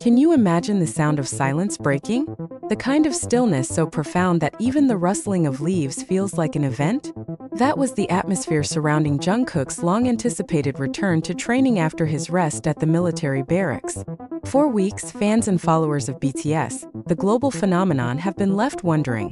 Can you imagine the sound of silence breaking? The kind of stillness so profound that even the rustling of leaves feels like an event? That was the atmosphere surrounding Jungkook's long-anticipated return to training after his rest at the military barracks. For weeks, fans and followers of BTS, the global phenomenon, have been left wondering,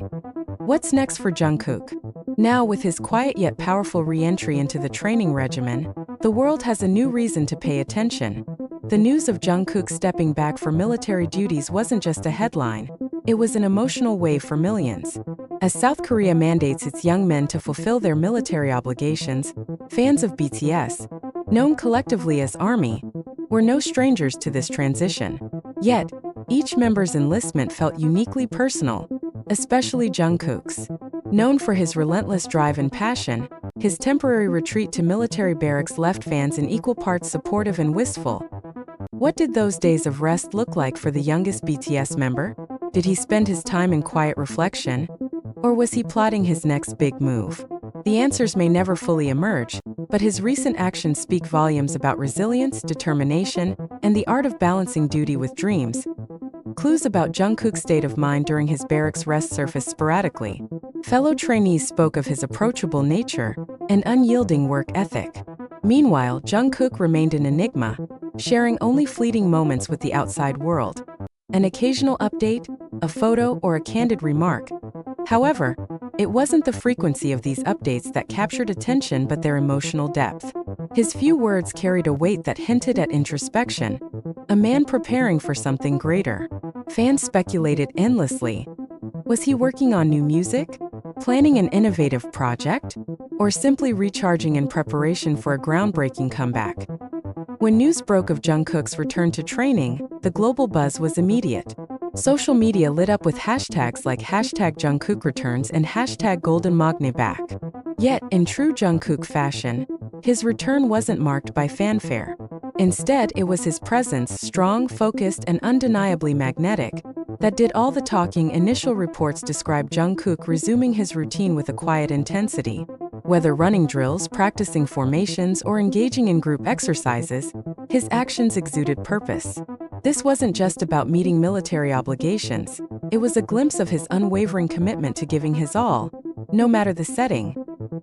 what's next for Jungkook? Now, with his quiet yet powerful re-entry into the training regimen, the world has a new reason to pay attention. The news of Jungkook stepping back for military duties wasn't just a headline, it was an emotional wave for millions. As South Korea mandates its young men to fulfill their military obligations, fans of BTS, known collectively as ARMY, were no strangers to this transition. Yet, each member's enlistment felt uniquely personal, especially Jungkook's. Known for his relentless drive and passion, his temporary retreat to military barracks left fans in equal parts supportive and wistful. What did those days of rest look like for the youngest BTS member? Did he spend his time in quiet reflection? Or was he plotting his next big move? The answers may never fully emerge, but his recent actions speak volumes about resilience, determination, and the art of balancing duty with dreams. Clues about Jungkook's state of mind during his barracks rest surfaced sporadically. Fellow trainees spoke of his approachable nature and unyielding work ethic. Meanwhile, Jungkook remained an enigma, sharing only fleeting moments with the outside world. An occasional update, a photo, or a candid remark. However, it wasn't the frequency of these updates that captured attention but their emotional depth. His few words carried a weight that hinted at introspection, a man preparing for something greater. Fans speculated endlessly. Was he working on new music? Planning an innovative project? Or simply recharging in preparation for a groundbreaking comeback? When news broke of Jungkook's return to training, the global buzz was immediate. Social media lit up with hashtags like #JungkookReturns and #GoldenMagneBack. Yet, in true Jungkook fashion, his return wasn't marked by fanfare. Instead, it was his presence, strong, focused, and undeniably magnetic, that did all the talking. Initial reports described Jungkook resuming his routine with a quiet intensity. Whether running drills, practicing formations, or engaging in group exercises, his actions exuded purpose. This wasn't just about meeting military obligations, it was a glimpse of his unwavering commitment to giving his all, no matter the setting.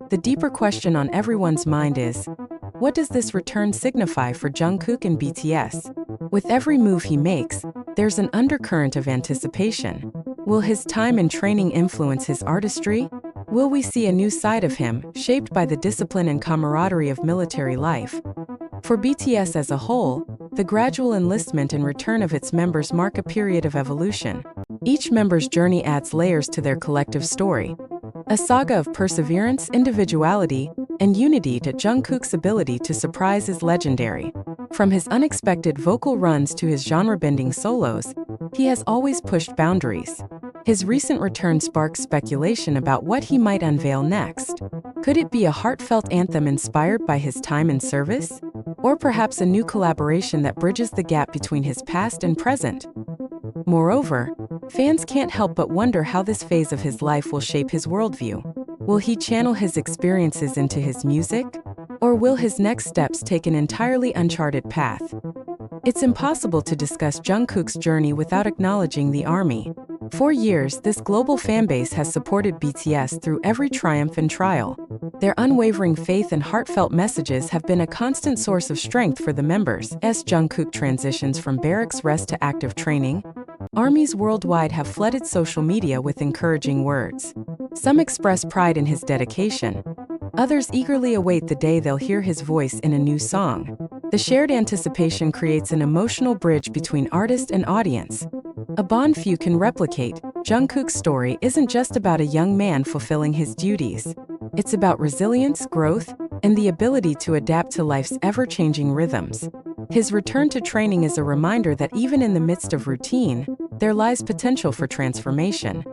The deeper question on everyone's mind is, what does this return signify for Jungkook and BTS? With every move he makes, there's an undercurrent of anticipation. Will his time in training influence his artistry? Will we see a new side of him, shaped by the discipline and camaraderie of military life? For BTS as a whole, the gradual enlistment and return of its members mark a period of evolution. Each member's journey adds layers to their collective story. A saga of perseverance, individuality, and unity. That Jungkook's ability to surprise is legendary. From his unexpected vocal runs to his genre-bending solos, he has always pushed boundaries. His recent return sparks speculation about what he might unveil next. Could it be a heartfelt anthem inspired by his time in service? Or perhaps a new collaboration that bridges the gap between his past and present? Moreover, fans can't help but wonder how this phase of his life will shape his worldview. Will he channel his experiences into his music? Or will his next steps take an entirely uncharted path? It's impossible to discuss Jungkook's journey without acknowledging the ARMY. For years, this global fanbase has supported BTS through every triumph and trial. Their unwavering faith and heartfelt messages have been a constant source of strength for the members. As Jungkook transitions from barracks rest to active training, ARMYs worldwide have flooded social media with encouraging words. Some express pride in his dedication. Others eagerly await the day they'll hear his voice in a new song. The shared anticipation creates an emotional bridge between artist and audience, a bond few can replicate. Jungkook's story isn't just about a young man fulfilling his duties. It's about resilience, growth, and the ability to adapt to life's ever-changing rhythms. His return to training is a reminder that even in the midst of routine, there lies potential for transformation.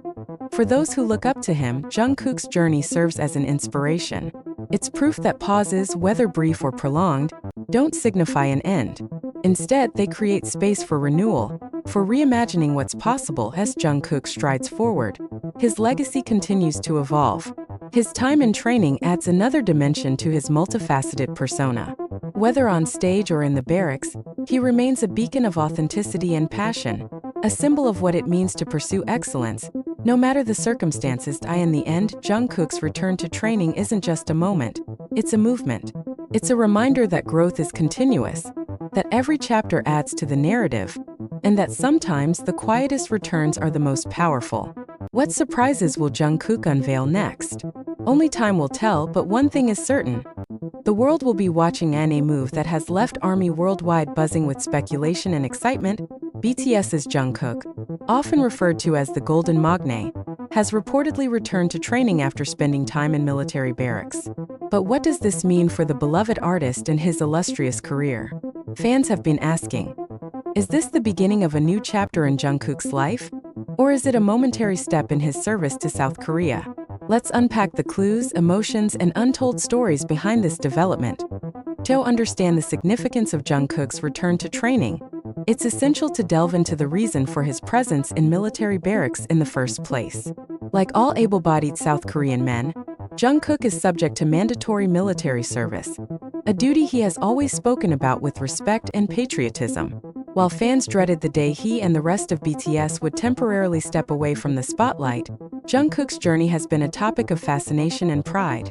For those who look up to him, Jungkook's journey serves as an inspiration. It's proof that pauses, whether brief or prolonged, don't signify an end. Instead, they create space for renewal, for reimagining what's possible. As Jungkook strides forward, his legacy continues to evolve. His time in training adds another dimension to his multifaceted persona. Whether on stage or in the barracks, He remains a beacon of authenticity and passion, a symbol of what it means to pursue excellence, no matter the circumstances. In the end, Jungkook's return to training isn't just a moment, it's a movement. It's a reminder that growth is continuous, that every chapter adds to the narrative, and that sometimes the quietest returns are the most powerful. What surprises will Jungkook unveil next? Only time will tell, but one thing is certain. The world will be watching a move that has left ARMY worldwide buzzing with speculation and excitement. BTS's Jungkook, often referred to as the Golden Magne, has reportedly returned to training after spending time in military barracks. But what does this mean for the beloved artist and his illustrious career? Fans have been asking, is this the beginning of a new chapter in Jungkook's life? Or is it a momentary step in his service to South Korea? Let's unpack the clues, emotions, and untold stories behind this development. To understand the significance of Jungkook's return to training, it's essential to delve into the reason for his presence in military barracks in the first place. Like all able-bodied South Korean men, Jungkook is subject to mandatory military service, a duty he has always spoken about with respect and patriotism. While fans dreaded the day he and the rest of BTS would temporarily step away from the spotlight, Jungkook's journey has been a topic of fascination and pride.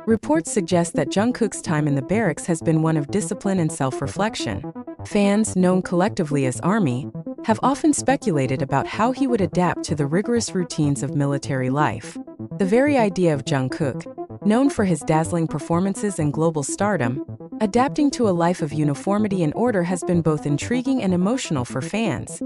Reports suggest that Jungkook's time in the barracks has been one of discipline and self-reflection. Fans, known collectively as ARMY, have often speculated about how he would adapt to the rigorous routines of military life. The very idea of Jungkook, known for his dazzling performances and global stardom, adapting to a life of uniformity and order has been both intriguing and emotional for fans.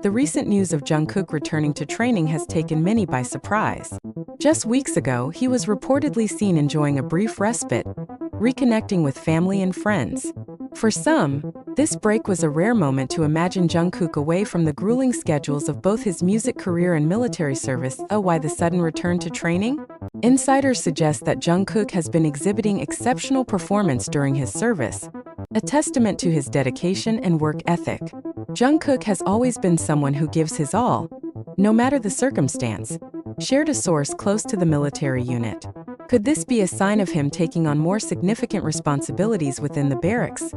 The recent news of Jungkook returning to training has taken many by surprise. Just weeks ago, he was reportedly seen enjoying a brief respite, reconnecting with family and friends. For some, this break was a rare moment to imagine Jungkook away from the grueling schedules of both his music career and military service. Why the sudden return to training? Insiders suggest that Jungkook has been exhibiting exceptional performance during his service, a testament to his dedication and work ethic. Jungkook has always been someone who gives his all, no matter the circumstance, shared a source close to the military unit. Could this be a sign of him taking on more significant responsibilities within the barracks?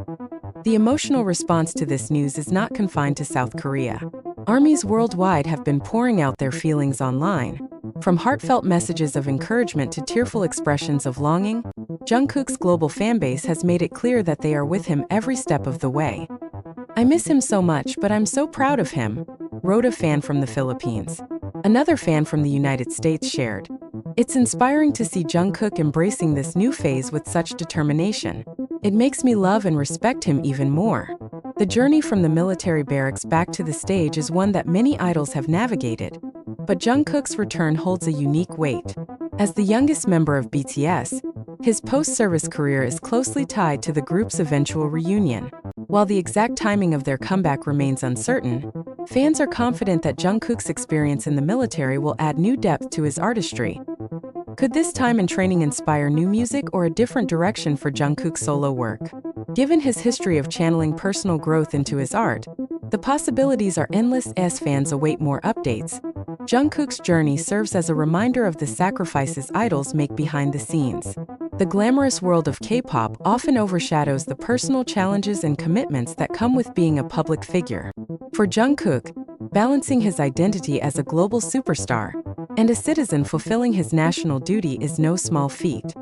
The emotional response to this news is not confined to South Korea. ARMYs worldwide have been pouring out their feelings online. From heartfelt messages of encouragement to tearful expressions of longing, Jungkook's global fanbase has made it clear that they are with him every step of the way. "I miss him so much, but I'm so proud of him," wrote a fan from the Philippines. Another fan from the United States shared, "It's inspiring to see Jungkook embracing this new phase with such determination. It makes me love and respect him even more." The journey from the military barracks back to the stage is one that many idols have navigated, but Jungkook's return holds a unique weight. As the youngest member of BTS, his post-service career is closely tied to the group's eventual reunion. While the exact timing of their comeback remains uncertain, fans are confident that Jungkook's experience in the military will add new depth to his artistry. Could this time in training inspire new music or a different direction for Jungkook's solo work? Given his history of channeling personal growth into his art, the possibilities are endless. As fans await more updates, Jungkook's journey serves as a reminder of the sacrifices idols make behind the scenes. The glamorous world of K-pop often overshadows the personal challenges and commitments that come with being a public figure. For Jungkook, balancing his identity as a global superstar and a citizen fulfilling his national duty is no small feat.